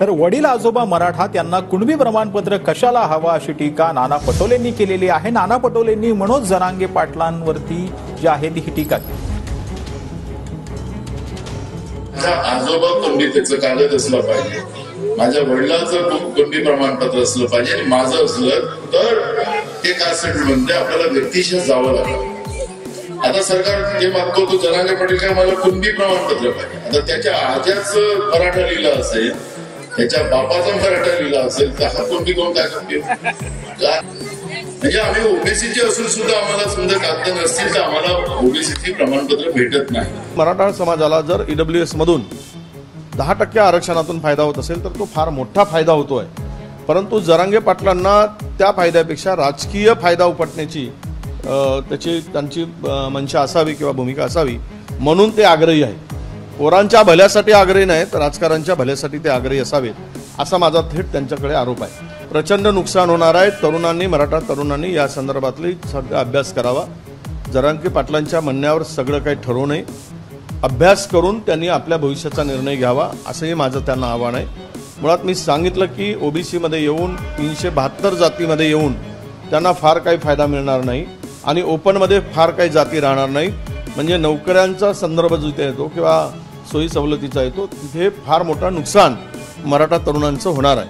तर वडील आजोबा मराठा त्यांना कुणबी प्रमाणपत्र कशाला हवा अशी टीका नाना पटोलेंनी केलेली आहे। नाना पटोलेंनी मनोज जरांगे पाटलांवरती जी आहे ती टीका केली। आजोबा कुणबीचं कागद असलं पाहिजे, माझ्या वडिलांचं कुणबी प्रमाणपत्र असलं पाहिजे आणि माझं असलं तर ते कास्ट म्हणजे आपल्याला व्यक्तिशः जावं लागलं। आता सरकार जे मागतो तो जरांगे पाटील काय मला कुणबी प्रमाणपत्र पाहिजे। आता त्याच्या आज्याचं मराठा लिहिलं असेल, त्याच्या बापाचा मराठा लिहिला असेल तर हा कुणबी कोण काय करते? म्हणजे आम्ही ओबीसीचे असून सुद्धा आम्हाला समजा कागद नसतील तर आम्हाला ओबीसी प्रमाणपत्र भेटत नाही। मराठा समाजाला जर ईडब्ल्यूएस मधून 10% आरक्षणातून फायदा होत असेल तर तो फार मोठा फायदा होतोय, परंतु जरांगे पाटलांना त्या फायद्यापेक्षा राजकीय फायदा उपटण्याची त्यांची मंशा असावी किंवा भूमिका असावी म्हणून ते आग्रही आहेत। पोरांच्या भल्यासाठी आग्रही नाहीत, राजकारणच्या भल्यासाठी ते आग्रही असावेत असा माझा थेट त्यांच्याकडे आरोप आहे। प्रचंड नुकसान होणार आहे। तरुणांनी, मराठा तरुणांनी या संदर्भातली सगळा अभ्यास करावा। जरांगे पाटलांच्या म्हणण्यावर सगळं काही ठरवू नये, अभ्यास करून त्यांनी आपल्या भविष्याचा निर्णय घ्यावा असंही माझं त्यांना आव्हान आहे। मुळात मी सांगितलं की ओबीसीमध्ये येऊन 372 जातीमध्ये येऊन त्यांना फार काही फायदा मिळणार नाही आणि ओपनमध्ये फार काही जाती राहणार नाहीत। म्हणजे नोकऱ्यांचा संदर्भ जिथे येतो किंवा सोयी सवलतीचा येतो तिथे फार मोठा नुकसान मराठा तरुणांचं होणार आहे।